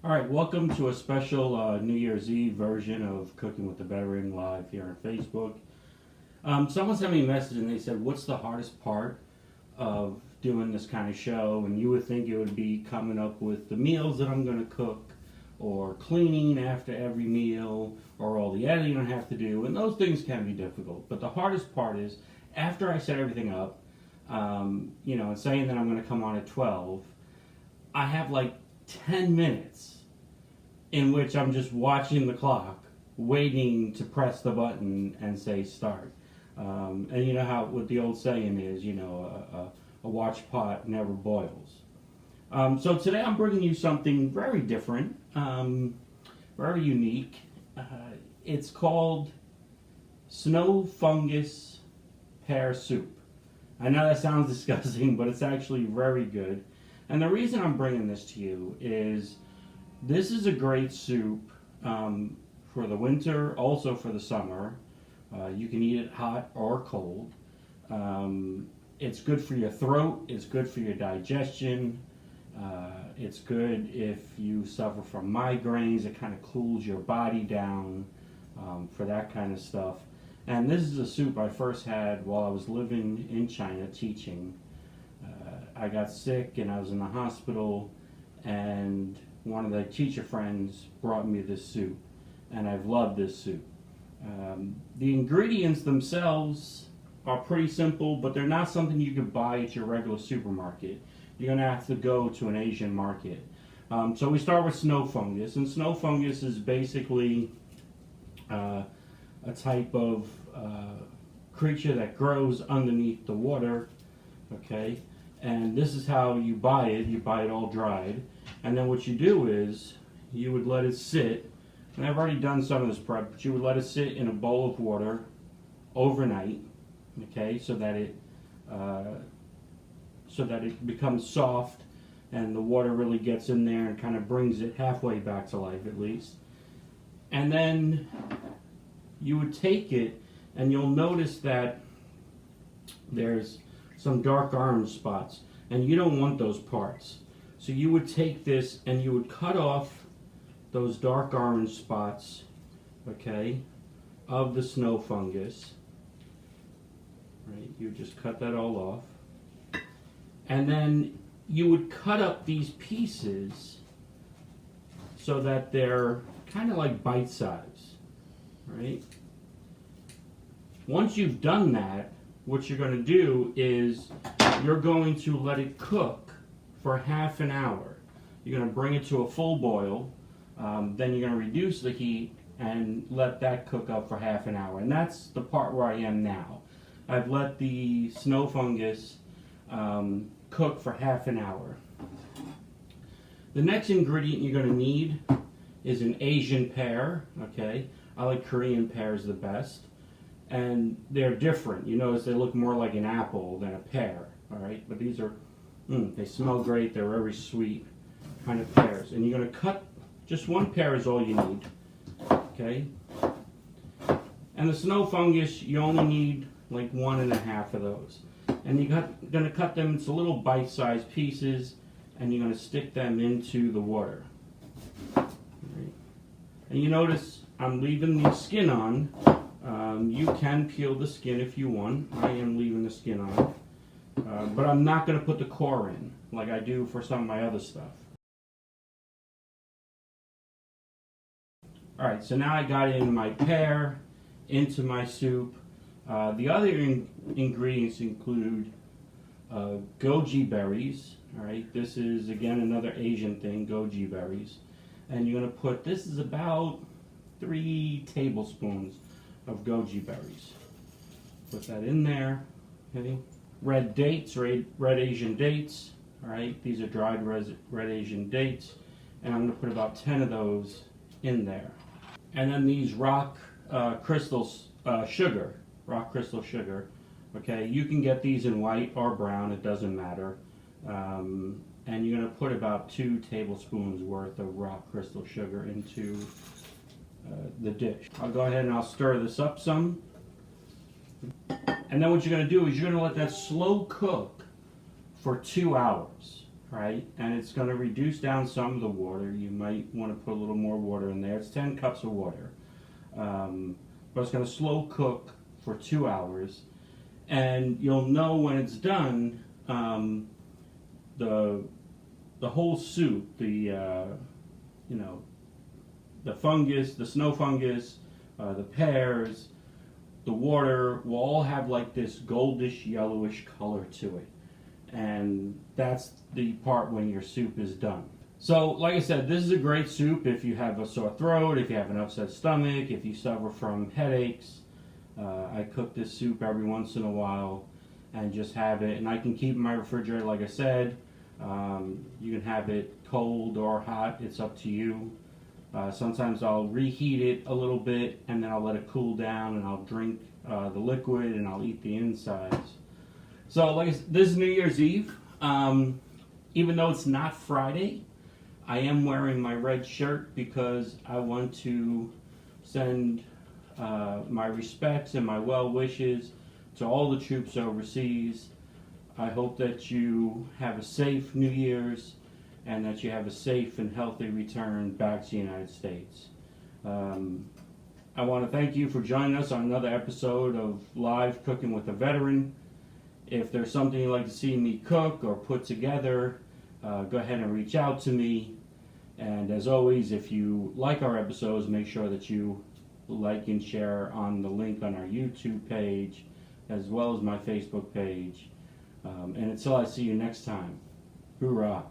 All right, welcome to a special New Year's Eve version of Cooking with the Veteran live here on Facebook. Someone sent me a message and they said, what's the hardest part of doing this kind of show? And you would think it would be coming up with the meals that I'm going to cook, or cleaning after every meal, or all the editing I have to do, and those things can be difficult. But the hardest part is, after I set everything up, and saying that I'm going to come on at 12, I have like 10 minutes in which I'm just watching the clock, waiting to press the button and say start. And you know how what the old saying is, a watch pot never boils. So today I'm bringing you something very different, very unique. It's called Snow Fungus Pear Soup. I know that sounds disgusting, but it's actually very good. And the reason I'm bringing this to you is this is a great soup for the winter, also for the summer. You can eat it hot or cold. It's good for your throat. It's good for your digestion. It's good if you suffer from migraines. It kind of cools your body down for that kind of stuff. And this is a soup I first had while I was living in China teaching. I got sick and I was in the hospital, and one of the teacher friends brought me this soup, and I've loved this soup. The ingredients themselves are pretty simple, but they're not something you can buy at your regular supermarket. You're going to have to go to an Asian market. So we start with snow fungus, and snow fungus is basically a type of creature that grows underneath the water, okay? And this is how you buy it. You buy it all dried. And then what you do is you would let it sit. And I've already done some of this prep, but you would let it sit in a bowl of water overnight, okay, so that it becomes soft and the water really gets in there and kind of brings it halfway back to life at least. And then you would take it, and you'll notice that there's some dark orange spots, and you don't want those parts. So you would take this and you would cut off those dark orange spots, okay, of the snow fungus. Right, you just cut that all off. And then you would cut up these pieces so that they're kind of like bite size, right? Once you've done that, what you're going to do is you're going to let it cook for half an hour. You're going to bring it to a full boil. Then you're going to reduce the heat and let that cook up for half an hour. And that's the part where I am now. I've let the snow fungus cook for half an hour. The next ingredient you're going to need is an Asian pear, okay? I like Korean pears the best. And they're different. You notice they look more like an apple than a pear, all right? But these are, they smell great. They're very sweet kind of pears. And you're going to cut, just one pear is all you need, okay? And the snow fungus, you only need like 1.5 of those. And you're going to cut them into little bite-sized pieces, and you're going to stick them into the water. Right. And you notice I'm leaving the skin on. You can peel the skin if you want. I am leaving the skin on. But I'm not going to put the core in like I do for some of my other stuff. Alright, so now I got in my pear into my soup. The other ingredients include goji berries. Alright, this is again another Asian thing, goji berries. And you're going to put, this is about 3 tablespoons of goji berries. Put that in there. Okay. Red dates, red Asian dates. Alright, these are dried red Asian dates. And I'm going to put about 10 of those in there. And then these rock crystal sugar. Okay, you can get these in white or brown, it doesn't matter. And you're going to put about 2 tablespoons worth of rock crystal sugar into the dish. I'll go ahead and I'll stir this up some. And then what you're going to do is you're going to let that slow cook for 2 hours. right? And it's going to reduce down some of the water. You might want to put a little more water in there. It's 10 cups of water. But it's going to slow cook for 2 hours. And you'll know when it's done, the whole soup, the fungus, the snow fungus, the pears, the water will all have like this goldish yellowish color to it. And that's the part when your soup is done. So like I said, this is a great soup if you have a sore throat, if you have an upset stomach, if you suffer from headaches. I cook this soup every once in a while and just have it, and I can keep it in my refrigerator like I said. You can have it cold or hot, it's up to you. Sometimes I'll reheat it a little bit and then I'll let it cool down and I'll drink the liquid and I'll eat the insides. So like I said, this is New Year's Eve. Even though it's not Friday, I am wearing my red shirt because I want to send my respects and my well wishes to all the troops overseas. I hope that you have a safe New Year's and that you have a safe and healthy return back to the United States. I want to thank you for joining us on another episode of Live Cooking with a Veteran. If there's something you'd like to see me cook or put together, go ahead and reach out to me. And as always, if you like our episodes, make sure that you like and share on the link on our YouTube page, as well as my Facebook page. And until I see you next time, hoorah.